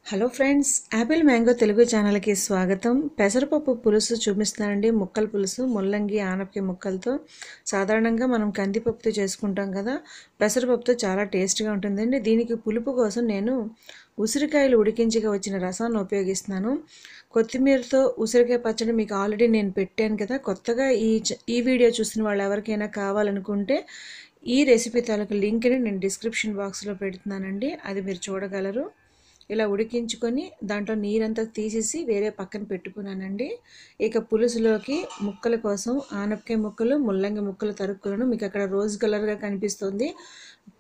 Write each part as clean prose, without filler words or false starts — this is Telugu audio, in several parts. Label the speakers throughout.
Speaker 1: Hello friends, Apple mango Telugu ఛానల్కి స్వాగతం. పెసరపప్పు పులుసు చూపిస్తున్నానండి. ముక్కల పులుసు, ముల్లంగి, ఆనపకాయ ముక్కలతో. సాధారణంగా మనం కందిపప్పుతో చేసుకుంటాం కదా, పెసరపప్పుతో చాలా టేస్ట్గా ఉంటుందండి. దీనికి పులుపు కోసం నేను ఉసిరికాయలు ఉడికించగా వచ్చిన రసాన్ని ఉపయోగిస్తున్నాను. కొత్తిమీరతో ఉసిరికాయ పచ్చడి మీకు ఆల్రెడీ నేను పెట్టాను కదా. కొత్తగా ఈ వీడియో చూసిన వాళ్ళు ఎవరికైనా కావాలనుకుంటే ఈ రెసిపీ తాలూకు లింక్ని నేను డిస్క్రిప్షన్ బాక్స్లో పెడుతున్నానండి, అది మీరు చూడగలరు. ఇలా ఉడికించుకొని దాంట్లో నీరంతా తీసేసి వేరే పక్కన పెట్టుకున్నానండి. ఇక పులుసులోకి ముక్కల కోసం ఆనపకాయ ముక్కలు, ముల్లంగి ముక్కలు తరుక్కున్నాను. మీకు అక్కడ రోజ్ కలర్గా కనిపిస్తుంది.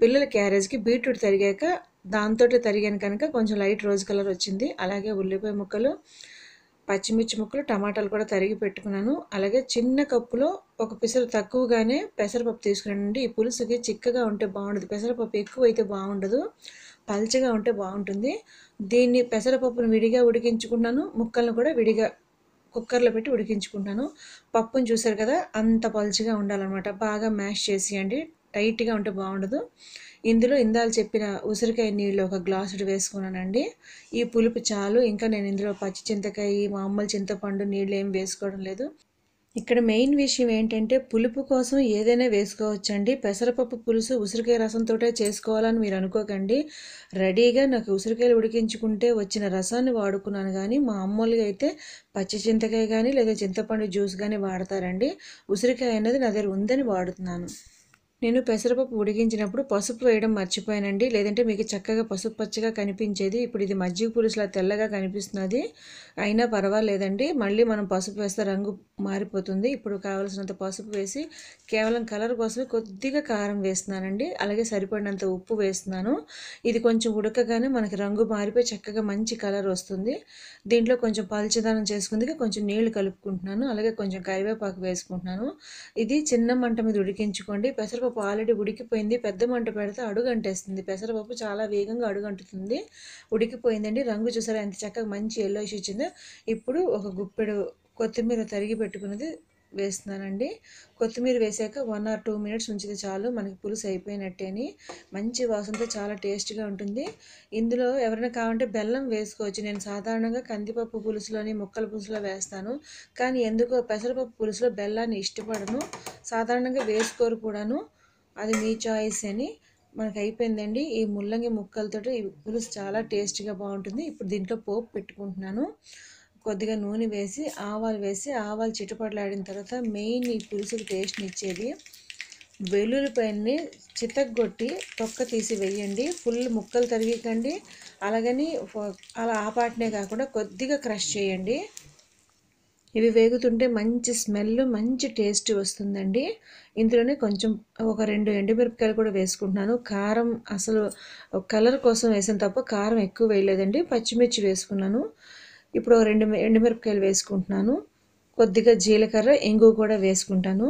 Speaker 1: పిల్లల క్యారేజ్కి బీట్రూట్ తరిగాక దాంతో తరిగాను కనుక కొంచెం లైట్ రోజ్ కలర్ వచ్చింది. అలాగే ఉల్లిపాయ ముక్కలు, పచ్చిమిర్చి ముక్కలు, టమాటాలు కూడా తరిగి పెట్టుకున్నాను. అలాగే చిన్న కప్పులో ఒక పిసరు తక్కువగానే పెసరపప్పు తీసుకున్నానండి. ఈ పులుసుకి చిక్కగా ఉంటే బాగుండదు, పెసరపప్పు ఎక్కువ అయితే బాగుండదు, పల్చగా ఉంటే బాగుంటుంది. దీన్ని పెసరపప్పును విడిగా ఉడికించుకున్నాను, ముక్కలను కూడా విడిగా కుక్కర్లో పెట్టి ఉడికించుకుంటాను. పప్పును చూసారు కదా, అంత పలుచగా ఉండాలన్నమాట. బాగా మ్యాష్ చేసేయండి, టైట్గా ఉంటే బాగుండదు. ఇందులో ఇందాక చెప్పిన ఉసిరికాయ నీళ్ళు ఒక గ్లాసుడు వేసుకున్నానండి. ఈ పులుపు చాలు. ఇంకా నేను ఇందులో పచ్చి చింతకాయ, మామూలు చింతపండు నీళ్ళు ఏం వేసుకోవడం లేదు. ఇక్కడ మెయిన్ విషయం ఏంటంటే పులుపు కోసం ఏదైనా వేసుకోవచ్చండి. పెసరపప్పు పులుసు ఉసిరికాయ రసంతో చేసుకోవాలని మీరు అనుకోకండి. రెడీగా నాకు ఉసిరికాయలు ఉడికించుకుంటే వచ్చిన రసాన్ని వాడుకున్నాను. కానీ మా అమ్మోళ్ళగా అయితే పచ్చి చింతకాయ కానీ లేదా చింతపండు జ్యూస్ కానీ వాడతారండి. ఉసిరికాయ అనేది నా దగ్గర ఉందని వాడుతున్నాను. నేను పెసరపప్పు ఉడికించినప్పుడు పసుపు వేయడం మర్చిపోయానండి, లేదంటే మీకు చక్కగా పసుపు పచ్చగా కనిపించేది. ఇప్పుడు ఇది మజ్జిగ పులుసులా తెల్లగా కనిపిస్తున్నది, అయినా పర్వాలేదండి. మళ్ళీ మనం పసుపు వేస్తే రంగు మారిపోతుంది. ఇప్పుడు కావలసినంత పసుపు వేసి కేవలం కలర్ కోసమే కొద్దిగా కారం వేస్తున్నానండి. అలాగే సరిపడినంత ఉప్పు వేస్తున్నాను. ఇది కొంచెం ఉడకగానే మనకి రంగు మారిపోయి చక్కగా మంచి కలర్ వస్తుంది. దీంట్లో కొంచెం పల్చదనం చేసుకుందిగా కొంచెం నీళ్లు కలుపుకుంటున్నాను. అలాగే కొంచెం కరివేపాకు వేసుకుంటున్నాను. ఇది చిన్న మంట మీద ఉడికించుకోండి. పెసరపప్పు ఆల్రెడీ ఉడికిపోయింది. పెద్ద మంట పెడితే అడుగంటేస్తుంది. పెసరపప్పు చాలా వేగంగా అడుగంటుతుంది. ఉడికిపోయిందండి. రంగు చూసారా ఎంత చక్కగా మంచి ఎల్లోయిష్ వచ్చిందో. ఇప్పుడు ఒక గుప్పెడు కొత్తిమీర తరిగి పెట్టుకున్నది వేస్తున్నానండి. కొత్తిమీర వేసాక 1 or 2 minutes ఉంచితే చాలు, మనకి పులుసు అయిపోయినట్టేని. మంచి వాసనతో చాలా టేస్ట్గా ఉంటుంది. ఇందులో ఎవరైనా కావాలంటే బెల్లం వేసుకోవచ్చు. నేను సాధారణంగా కందిపప్పు పులుసులోని ముక్కల పులుసులో వేస్తాను, కానీ ఎందుకో పెసరపప్పు పులుసులో బెల్లాన్ని ఇష్టపడను. సాధారణంగా వేసుకోరు కూడాను, అది మీ చాయిస్ అని. మనకు అయిపోయిందండి. ఈ ముల్లంగి ముక్కలతో ఈ పులుసు చాలా టేస్ట్గా బాగుంటుంది. ఇప్పుడు దీంట్లో పోపు పెట్టుకుంటున్నాను. కొద్దిగా నూనె వేసి ఆవాలు వేసి ఆవాలు చిటపటలాడిన తర్వాత మెయిన్ ఈ పులుసుకి టేస్ట్ని ఇచ్చేది వెల్లుల్లిపాయని చితగ్గొట్టి తొక్క తీసి వేయండి. ఫుల్ ముక్కలు తరిగికండి. అలాగని అలా ఆపాటనే కాకుండా కొద్దిగా క్రష్ చేయండి. ఇవి వేగుతుంటే మంచి స్మెల్, మంచి టేస్ట్ వస్తుందండి. ఇందులోనే కొంచెం ఒక 2 ఎండుమిరపకాయలు కూడా వేసుకుంటున్నాను. కారం అసలు కలర్ కోసం వేసాను తప్ప కారం ఎక్కువ వేయలేదండి. పచ్చిమిర్చి వేసుకున్నాను. ఇప్పుడు 2 ఎండుమిరపకాయలు వేసుకుంటున్నాను. కొద్దిగా జీలకర్ర, ఇంగువ కూడా వేసుకుంటాను.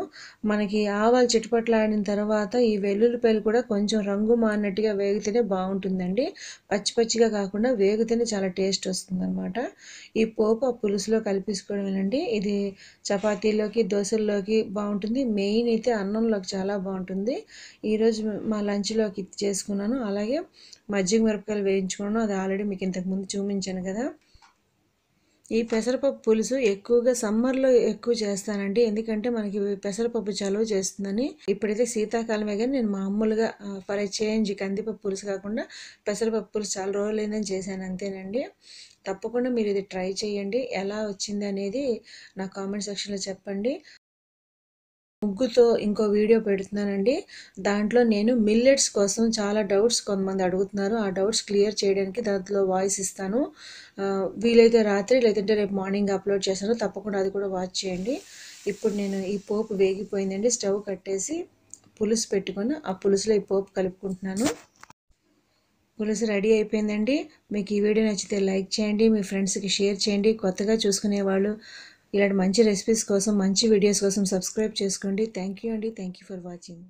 Speaker 1: మనకి ఆవాలు చిటపటలాడిన తర్వాత ఈ వెల్లుల్లిపాయలు కూడా కొంచెం రంగు మారినట్టుగా వేగితేనే బాగుంటుందండి. పచ్చి పచ్చిగా కాకుండా వేగితేనే చాలా టేస్ట్ వస్తుందన్నమాట. ఈ పోపు ఆ పులుసులో కలిపేసుకోవడమేనండి. ఇది చపాతీలోకి, దోశల్లోకి బాగుంటుంది. మెయిన్ అయితే అన్నంలోకి చాలా బాగుంటుంది. ఈరోజు మా లంచ్లోకి చేసుకున్నాను. అలాగే మజ్జిగ మిరపకాయలు వేయించుకున్నాను, అది ఆల్రెడీ మీకు ఇంతకుముందు చూపించాను కదా. ఈ పెసరపప్పు పులుసు ఎక్కువగా సమ్మర్లో ఎక్కువ చేస్తానండి, ఎందుకంటే మనకి పెసరపప్పు చలువ చేస్తుందని. ఇప్పుడైతే శీతాకాలమే కానీ నేను మామూలుగా ఫర్ చేంజ్ కందిపప్పు పులుసు కాకుండా పెసరపప్పు పులుసు చాలా రోజులైందని చేశాను, అంతేనండి. తప్పకుండా మీరు ఇది ట్రై చేయండి. ఎలా వచ్చింది అనేది నా కామెంట్ సెక్షన్లో చెప్పండి. ముగ్గుతో ఇంకో వీడియో పెడుతున్నానండి. దాంట్లో నేను మిల్లెట్స్ కోసం చాలా డౌట్స్ కొంతమంది అడుగుతున్నారు. ఆ డౌట్స్ క్లియర్ చేయడానికి దాంట్లో వాయిస్ ఇస్తాను. వీలైతే రాత్రి లేదంటే రేపు మార్నింగ్ అప్లోడ్ చేస్తాను. తప్పకుండా అది కూడా వాచ్ చేయండి. ఇప్పుడు నేను ఈ పోపు వేగిపోయిందండి. స్టవ్ కట్టేసి పులుసు పెట్టుకొని ఆ పులుసులో ఈ పోపు కలుపుకుంటున్నాను. పులుసు రెడీ అయిపోయిందండి. మీకు ఈ వీడియో నచ్చితే లైక్ చేయండి, మీ ఫ్రెండ్స్కి షేర్ చేయండి. కొత్తగా చూసుకునేవాళ్ళు ఇలాంటి మంచి రెసిపీస్ కోసం, మంచి వీడియోస్ కోసం సబ్స్క్రైబ్ చేసుకోండి. థ్యాంక్ యూ అండి. Thank you for watching.